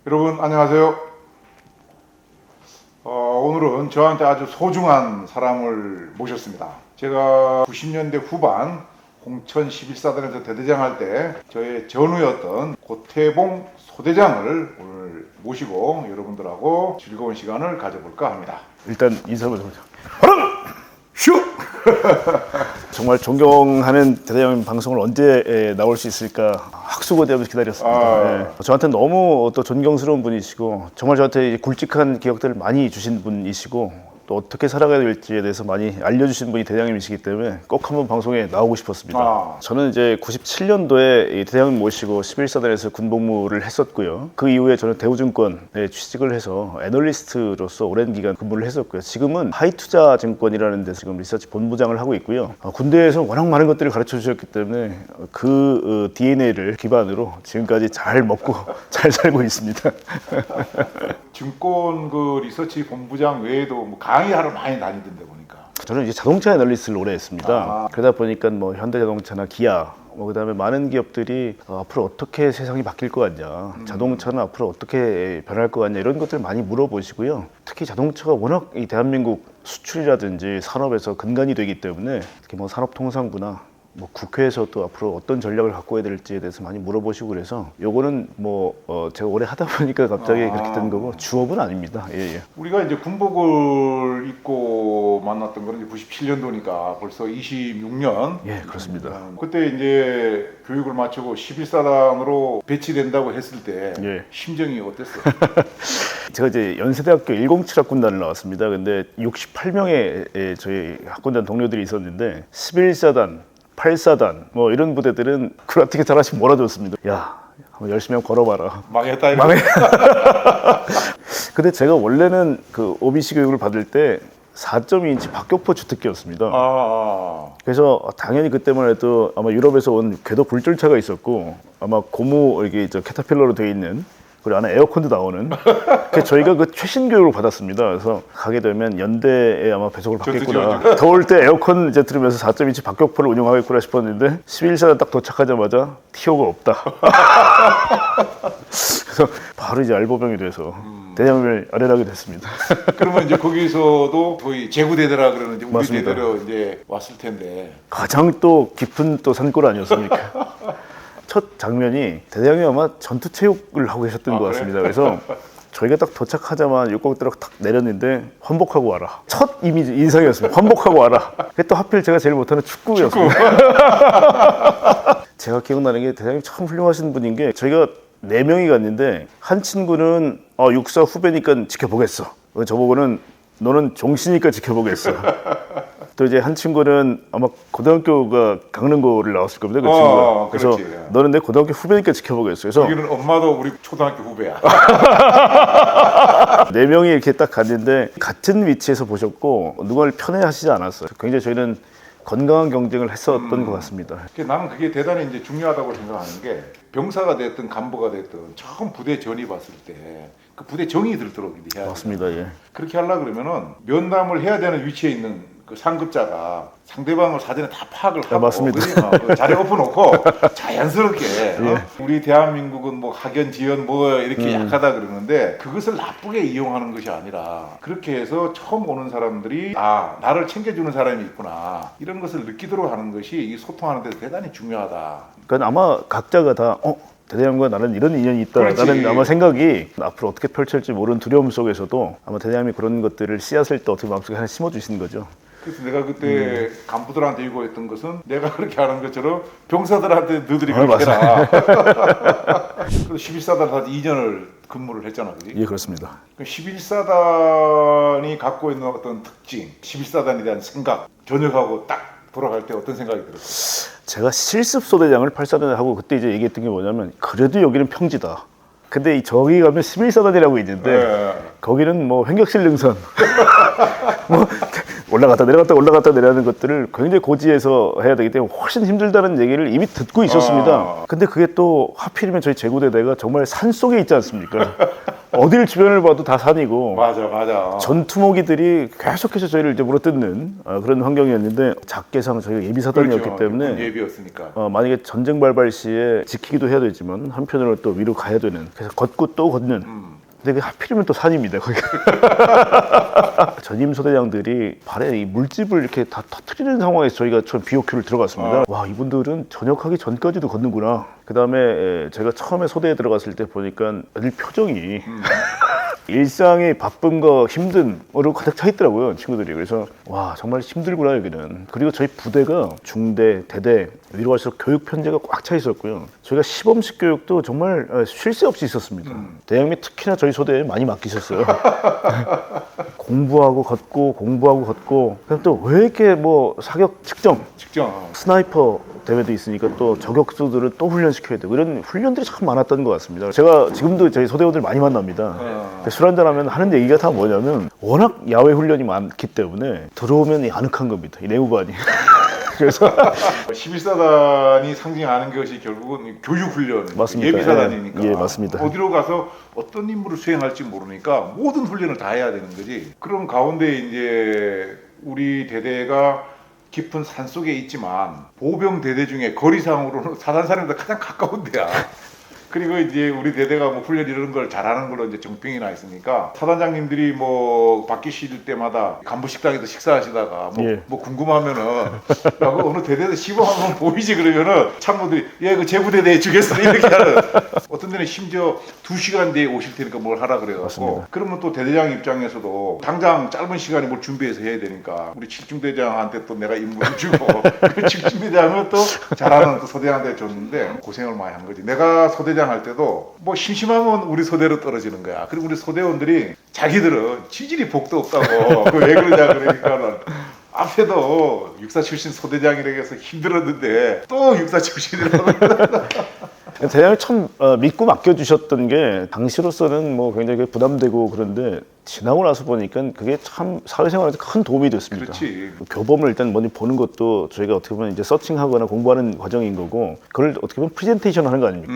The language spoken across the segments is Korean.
여러분 안녕하세요. 오늘은 저한테 아주 소중한 사람을 모셨습니다. 제가 90년대 후반 홍천 11사단에서 대대장 할 때 저의 전우였던 고태봉 소대장을 오늘 모시고 여러분들하고 즐거운 시간을 가져볼까 합니다. 일단 인사 먼저 하죠. 슈! 정말 존경하는 대대장님 방송을 언제 나올 수 있을까 학수고대하면서 기다렸습니다. 네. 저한테 너무 또 존경스러운 분이시고 정말 저한테 굵직한 기억들을 많이 주신 분이시고 또 어떻게 살아가야 될지에 대해서 많이 알려주신 분이 대장님이시기 때문에 꼭 한번 방송에 나오고 싶었습니다. 저는 이제 97년도에 대장님 모시고 11사단에서 군복무를 했었고요. 그 이후에 저는 대우증권에 취직을 해서 애널리스트로서 오랜 기간 근무를 했었고요. 지금은 하이투자증권이라는 데서 지금 리서치 본부장을 하고 있고요. 군대에서 워낙 많은 것들을 가르쳐 주셨기 때문에 그 DNA를 기반으로 지금까지 잘 먹고 잘 살고 있습니다. 증권 그 리서치 본부장 외에도 뭐 강의하러 많이 다니던데 보니까. 저는 이제 자동차 애널리스트를 오래 했습니다. 그러다 보니까 뭐 현대자동차나 기아, 뭐 그다음에 많은 기업들이 앞으로 어떻게 세상이 바뀔 것 같냐, 자동차는 앞으로 어떻게 변할 것 같냐 이런 것들 많이 물어보시고요. 특히 자동차가 워낙 이 대한민국 수출이라든지 산업에서 근간이 되기 때문에 특히 뭐 산업통상부나 뭐 국회에서도 앞으로 어떤 전략을 갖고 해야 될지에 대해서 많이 물어보시고 그래서 요거는 뭐 제가 오래 하다 보니까 갑자기 그렇게 된 거고 주업은 아닙니다. 예. 우리가 이제 군복을 입고 만났던 거는 97년도니까 벌써 26년. 예, 그렇습니다. 그때 이제 교육을 마치고 11사단으로 배치된다고 했을 때 예. 심정이 어땠어요? 제가 이제 연세대학교 107 학군단을 나왔습니다. 근데 68명의 저희 학군단 동료들이 있었는데 11사단 8사단 뭐 이런 부대들은 그걸 어떻게 잘하시면 몰아줬습니다. 야, 한번 열심히 한번 걸어봐라. 망했다 이거. 근데 제가 원래는 그 OBC 교육을 받을 때 4.2인치 박격포 주특기였습니다. 그래서 당연히 그때만 해도 아마 유럽에서 온 궤도 불절차가 있었고 아마 고무 이게 캐터필러로 되어 있는 그리고 안에 에어컨도 나오는 저희가 그 최신 교육을 받았습니다. 그래서 가게 되면 연대에 아마 배속을 받겠구나. 더울 때 에어컨 이제 들으면서 4.2인치 박격포를 운영하겠구나 싶었는데 11사단 딱 도착하자마자 티오가 없다. 그래서 바로 이제 알보병이 돼서 대장을 아련하게 됐습니다. 그러면 이제 거기서도 거의 제구대대라 그러는지 우리 맞습니다. 대대로 이제 왔을 텐데 가장 또 깊은 또 산골 아니었습니까? 첫 장면이 대장이 아마 전투체육을 하고 계셨던 것 같습니다. 그래서 저희가 딱 도착하자마자 육각대로 탁 내렸는데 환복하고 와라. 첫 이미지 인상이었습니다. 환복하고 와라. 그게 또 하필 제가 제일 못하는 축구였습니다. 제가 기억나는 게 대장님 참 훌륭하신 분인 게 저희가 4명이 갔는데 한 친구는 육사 후배니까 지켜보겠어. 저보고는 너는 종시니까 지켜보겠어. 또 이제 한 친구는 아마 고등학교가 강릉고를 나왔을 겁니다. 그 친구가. 그래서 그렇지. 너는 내 고등학교 후배니까 지켜보겠어. 그래서 여기는 엄마도 우리 초등학교 후배야. 4명이 이렇게 딱 갔는데 같은 위치에서 보셨고 누구를 편애하시지 않았어요. 굉장히 저희는 건강한 경쟁을 했었던 것 같습니다. 나는 그게 대단히 이제 중요하다고 생각하는 게 병사가 됐든 간부가 됐든 처음 부대 전입 왔을 때 그 부대 정이 들도록 해야 돼요. 맞습니다. 예. 그렇게 하려 그러면은 면담을 해야 되는 위치에 있는 그 상급자가 상대방을 사전에 다 파악을 하고 맞습니다. 그 자리 엎어놓고 자연스럽게 우리 대한민국은 뭐 학연 지연 뭐 이렇게 약하다 그러는데 그것을 나쁘게 이용하는 것이 아니라 그렇게 해서 처음 오는 사람들이 나를 챙겨주는 사람이 있구나 이런 것을 느끼도록 하는 것이 이 소통하는 데 대단히 중요하다. 그러니까 아마 각자가 다 대장님과 나는 이런 인연이 있다. 그렇지. 나는 아마 생각이 앞으로 어떻게 펼칠지 모르는 두려움 속에서도 아마 대장님이 그런 것들을 씨앗을 또 어떻게 마음속에 하나 심어주시는 거죠. 그래서 내가 그때 간부들한테 요구했던 것은 내가 그렇게 하는 것처럼 병사들한테 너희들이 그렇게 해라. 그래서 11사단 한 2년을 근무를 했잖아. 그지? 예, 그렇습니다. 11사단이 갖고 있는 어떤 특징, 11사단에 대한 생각, 전역하고 딱 돌아갈 때 어떤 생각이 들었어요? 제가 실습소대장을 8사단에 하고 그때 이제 얘기했던 게 뭐냐면 그래도 여기는 평지다. 근데 저기 가면 11사단이라고 있는데 거기는 뭐 횡격실 능선 뭐 올라갔다 내려가는 것들을 굉장히 고지에서 해야 되기 때문에 훨씬 힘들다는 얘기를 이미 듣고 있었습니다. 근데 그게 또 하필이면 저희 제구대대가 정말 산 속에 있지 않습니까? 어딜 주변을 봐도 다 산이고 맞아. 전투모기들이 계속해서 저희를 이제 물어뜯는 그런 환경이었는데 작게상 저희가 예비사단이었기 그렇죠. 때문에 예비였으니까. 만약에 전쟁 발발 시에 지키기도 해야 되지만 한편으로 또 위로 가야 되는, 그래서 걷고 또 걷는. 근데 하필이면 또 산입니다, 거기가. 전임 소대장들이 발에 이 물집을 이렇게 다 터트리는 상황에서 저희가 처음 BOQ를 들어갔습니다. 와, 이분들은 전역하기 전까지도 걷는구나. 그 다음에 제가 처음에 소대에 들어갔을 때 보니까 애들 표정이 일상이 바쁜 거 힘든으로 가득 차 있더라고요, 친구들이. 그래서 와, 정말 힘들구나 여기는. 그리고 저희 부대가 중대, 대대 위로 갈수록 교육 편제가 꽉 차 있었고요. 저희가 시범식 교육도 정말 쉴 새 없이 있었습니다. 대형이 특히나 저희 소대에 많이 맡기셨어요. 공부하고 걷고. 그럼 또 왜 이렇게 뭐 사격 측정, 스나이퍼 대회도 있으니까 또 저격수들을 또 훈련시켜야 되고 이런 훈련들이 참 많았던 것 같습니다. 제가 지금도 저희 소대원들 많이 만납니다. 술 한잔하면 하는 얘기가 다 뭐냐면 워낙 야외 훈련이 많기 때문에 들어오면 이 아늑한 겁니다, 이 내후반이. 그래서 11사단이 상징하는 것이 결국은 교육훈련, 맞습니다. 예비사단이니까. 예, 맞습니다. 어디로 가서 어떤 임무를 수행할지 모르니까 모든 훈련을 다 해야 되는 거지. 그런 가운데 이제 우리 대대가 깊은 산 속에 있지만 보병 대대 중에 거리상으로는 사단사령보다 가장 가까운 데야. 그리고 이제 우리 대대가 뭐 훈련 이런 걸 잘하는 걸로 이제 정평이 나 있으니까 사단장님들이 뭐 바뀌실 때마다 간부 식당에서 식사하시다가 뭐 궁금하면은 야, 그 어느 대대에서 시범 한번 보이지 그러면은 참모들이 그 제부대대에 주겠어 이렇게 하는. 어떤 데는 심지어 2시간 뒤에 오실 테니까 뭘 하라 그래갖고 그러면 또 대대장 입장에서도 당장 짧은 시간에 뭘 준비해서 해야 되니까 우리 칠중대장한테 또 내가 임무를 주고 그 칠중대장은 또 잘하는 또 소대장한테 줬는데 고생을 많이 한 거지. 내가 소대장 할 때도 뭐 심심하면 우리 소대로 떨어지는 거야. 그리고 우리 소대원들이 자기들은 지질이 복도 없다고 왜 그러냐 그러니까는 앞에도 육사 출신 소대장이라고 해서 힘들었는데 또 육사 출신이라고 대장을 참 믿고 맡겨주셨던 게 당시로서는 뭐 굉장히 부담되고 그런데 지나고 나서 보니까 그게 참 사회생활에서 큰 도움이 됐습니다. 그렇지. 교범을 일단 먼저 보는 것도 저희가 어떻게 보면 이제 서칭하거나 공부하는 과정인 거고 그걸 어떻게 보면 프레젠테이션 하는 거 아닙니까?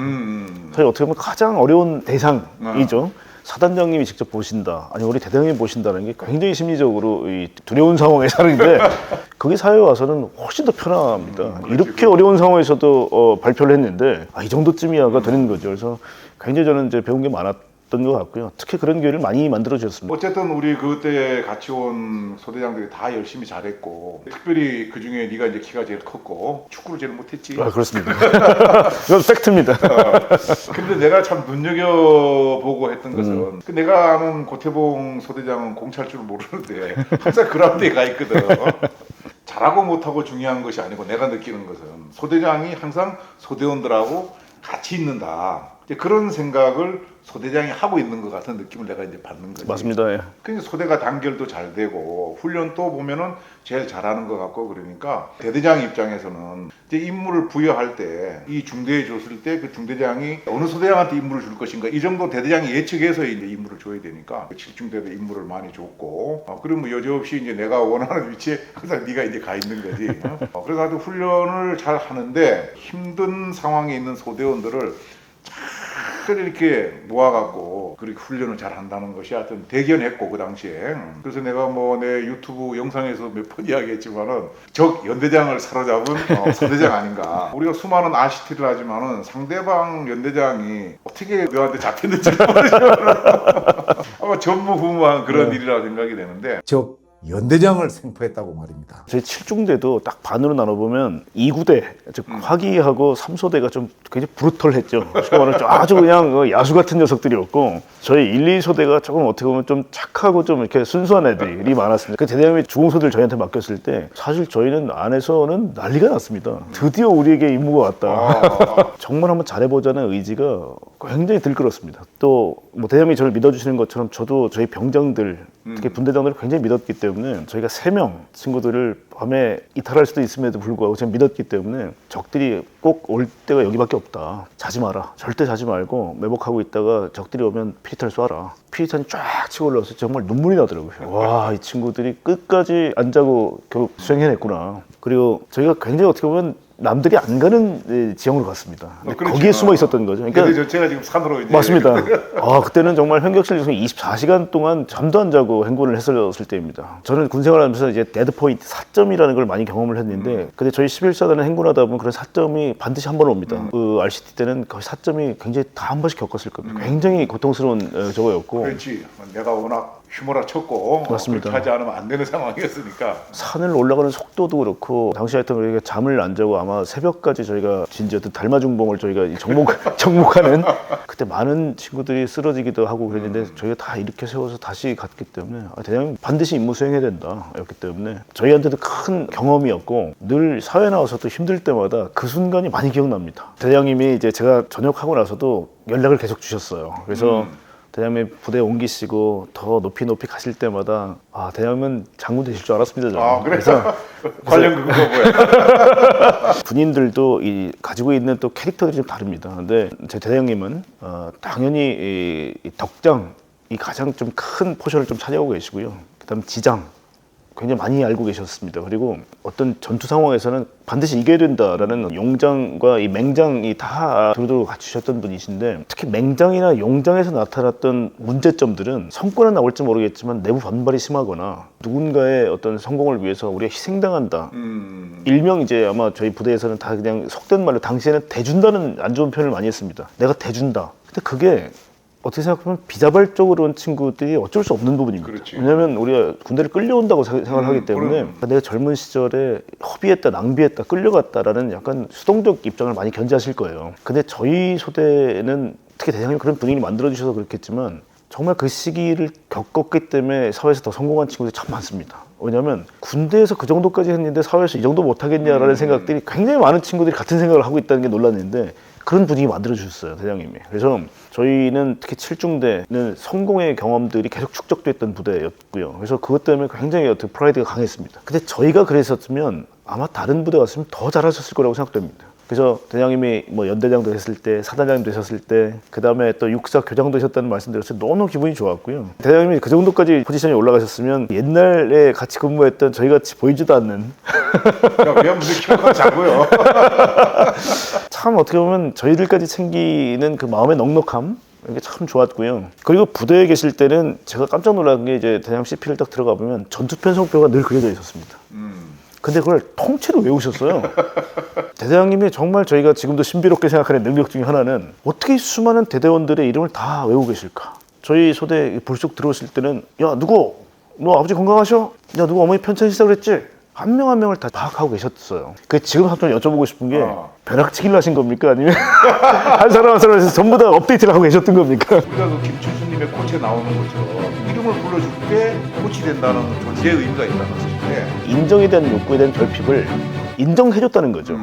저희 어떻게 보면 가장 어려운 대상이죠. 사단장님이 직접 보신다, 아니 우리 대장님이 보신다는 게 굉장히 심리적으로 이 두려운 상황에서 하는데 그게 사회에 와서는 훨씬 더 편합니다. 이렇게 어려운 상황에서도 발표를 했는데 이 정도쯤이야가 되는 거죠. 그래서 굉장히 저는 이제 배운 게 많았던 것 같고요. 특히 그런 기회를 많이 만들어 주셨습니다. 어쨌든 우리 그때 같이 온 소대장들이 다 열심히 잘했고 특별히 그 중에 네가 이제 키가 제일 컸고 축구를 제일 못했지. 그렇습니다. 이건 팩트입니다. 근데 내가 참 눈여겨보고 했던 것은 그 내가 아는 고태봉 소대장은 공차할 줄 모르는데 항상 그라운드에 가 있거든. 잘하고 못하고 중요한 것이 아니고 내가 느끼는 것은 소대장이 항상 소대원들하고 같이 있는다. 이제 그런 생각을 소대장이 하고 있는 것 같은 느낌을 내가 이제 받는 거지. 맞습니다. 예. 그러니까 소대가 단결도 잘 되고 훈련도 보면은 제일 잘하는 것 같고 그러니까 대대장 입장에서는 이제 임무를 부여할 때 이 중대에 줬을 때 그 중대장이 어느 소대장한테 임무를 줄 것인가 이 정도 대대장이 예측해서 이제 임무를 줘야 되니까 7중대도 임무를 많이 줬고 그러면 여지없이 이제 내가 원하는 위치에 항상 네가 이제 가 있는 거지. 그래서 아주 훈련을 잘 하는데 힘든 상황에 있는 소대원들을 잘 이렇게 모아갖고 그렇게 훈련을 잘 한다는 것이 하여튼 대견했고 그 당시에. 그래서 내가 뭐 내 유튜브 영상에서 몇 번 이야기했지만은 적 연대장을 사로잡은 소대장 아닌가. 우리가 수많은 아시티를 하지만은 상대방 연대장이 어떻게 너한테 잡혔는지 모르지만 아마 전무후무한 그런 일이라 생각이 되는데 적 연대장을 생포했다고 말입니다. 저희 7중대도 딱 반으로 나눠보면 2구대, 즉 화기하고 3소대가 좀 굉장히 브루털했죠. 아주 그냥 야수 같은 녀석들이었고 저희 1, 2소대가 조금 어떻게 보면 좀 착하고 좀 이렇게 순수한 애들이 많았습니다. 그 대대장님이 주공소대를 저희한테 맡겼을 때 사실 저희는 안에서는 난리가 났습니다. 드디어 우리에게 임무가 왔다. 정말 한번 잘해보자는 의지가 굉장히 들끓었습니다. 또 뭐 대장님이 저를 믿어주시는 것처럼 저도 저희 병장들 특히 분대장들을 굉장히 믿었기 때문에 저희가 3명 친구들을 밤에 이탈할 수도 있음에도 불구하고 제가 믿었기 때문에 적들이 꼭 올 때가 여기밖에 없다. 자지 마라. 절대 자지 말고 매복하고 있다가 적들이 오면 피리탄을 쏴라. 피리탄이 쫙 치고 올라와서 정말 눈물이 나더라고요. 와, 이 친구들이 끝까지 안 자고 결국 수행해냈구나. 그리고 저희가 굉장히 어떻게 보면 남들이 안 가는 지형으로 갔습니다. 근데 그렇죠. 거기에 숨어 있었던 거죠. 근데 그러니까 제가 지금 산으로 이제 맞습니다. 그때는 정말 현격실 중에 24시간 동안 잠도 안 자고 행군을 했었을 때입니다. 저는 군 생활하면서 이제 데드 포인트 4점이라는 걸 많이 경험을 했는데, 근데 저희 11사단은 행군하다 보면 그런 4점이 반드시 한 번 옵니다. 그 RCT 때는 거의 4점이 굉장히 다 한 번씩 겪었을 겁니다. 굉장히 고통스러운 저거였고. 그렇지. 내가 워낙 휘몰아 쳤고 맞습니다. 그렇게 하지 않으면 안 되는 상황이었으니까. 산을 올라가는 속도도 그렇고, 당시 하여튼 우리가 잠을 안 자고 아마 새벽까지 저희가 진지 어떤 달마중봉을 저희가 정목하는 그때 많은 친구들이 쓰러지기도 하고 그랬는데 저희가 다 이렇게 세워서 다시 갔기 때문에 대장님 반드시 임무 수행해야 된다 였기 때문에 저희한테도 큰 경험이었고, 늘 사회 나와서도 힘들 때마다 그 순간이 많이 기억납니다. 대장님이 이제 제가 전역하고 나서도 연락을 계속 주셨어요. 그래서 대장님 부대 옮기시고 더 높이 가실 때마다 대장님은 장군 되실 줄 알았습니다. 저는. 그래? 그래서 관련 그거 뭐야? 군인들도 가지고 있는 또 캐릭터들이 좀 다릅니다. 근데 제 대장님은 당연히 이 덕장 이 가장 좀 큰 포션을 좀 차지하고 계시고요. 그다음 지장 굉장히 많이 알고 계셨습니다. 그리고 어떤 전투 상황에서는 반드시 이겨야 된다라는 용장과 이 맹장이 다 두루두루 갖추셨던 분이신데, 특히 맹장이나 용장에서 나타났던 문제점들은 성과는 나올지 모르겠지만 내부 반발이 심하거나 누군가의 어떤 성공을 위해서 우리가 희생당한다. 일명 이제 아마 저희 부대에서는 다 그냥 속된 말로 당시에는 대준다는 안 좋은 표현을 많이 했습니다. 내가 대준다. 근데 그게 어떻게 생각하면 비자발적으로 온 친구들이 어쩔 수 없는 부분입니다. 그렇지. 왜냐하면 우리가 군대를 끌려온다고 생각을 하기 때문에 내가 젊은 시절에 허비했다, 낭비했다, 끌려갔다라는 약간 수동적 입장을 많이 견지하실 거예요. 근데 저희 소대는 특히 대장님 그런 분위기를 만들어주셔서 그렇겠지만 정말 그 시기를 겪었기 때문에 사회에서 더 성공한 친구들이 참 많습니다. 왜냐하면 군대에서 그 정도까지 했는데 사회에서 이 정도 못하겠냐라는 생각들이 굉장히 많은 친구들이 같은 생각을 하고 있다는 게 놀랐는데, 그런 분위기 만들어주셨어요, 대장님이. 그래서 저희는 특히 7중대는 성공의 경험들이 계속 축적됐던 부대였고요. 그래서 그것 때문에 굉장히 어떻게 프라이드가 강했습니다. 근데 저희가 그랬었으면 아마 다른 부대 갔으면 더 잘하셨을 거라고 생각됩니다. 그래서 대장님이 뭐 연대장도 했을 때, 사단장도 되셨을 때, 그 다음에 또 육사 교장도 하셨다는 말씀 드렸을 때 너무 기분이 좋았고요. 대장님이 그 정도까지 포지션이 올라가셨으면 옛날에 같이 근무했던 저희 같이 보이지도 않는 야, 무슨 키가 작고요. 참 어떻게 보면 저희들까지 챙기는 그 마음의 넉넉함, 이게 참 좋았고요. 그리고 부대에 계실 때는 제가 깜짝 놀란 게 이제 대장 CP를 딱 들어가 보면 전투 편성표가 늘 그려져 있었습니다. 근데 그걸 통째로 외우셨어요. 대대장님이 정말 저희가 지금도 신비롭게 생각하는 능력 중에 하나는 어떻게 수많은 대대원들의 이름을 다 외우고 계실까. 저희 소대 불쑥 들어오실 때는 야 누구? 너 아버지 건강하셔? 야 누구 어머니 편찮으시다 그랬지? 한 명 한 명을 다 파악하고 계셨어요. 그 지금 한번 여쭤보고 싶은 게 벼락치기를 하신 겁니까? 아니면 한 사람 한 사람에서 전부 다 업데이트를 하고 계셨던 겁니까? 우리가 그 김춘수님의 코치에 나오는 것처럼 이름을 불러줄 때 코치 된다는 존재의 의미가 있다는 것인데, 인정에 대한 욕구에 대한 결핍을 인정해줬다는 거죠.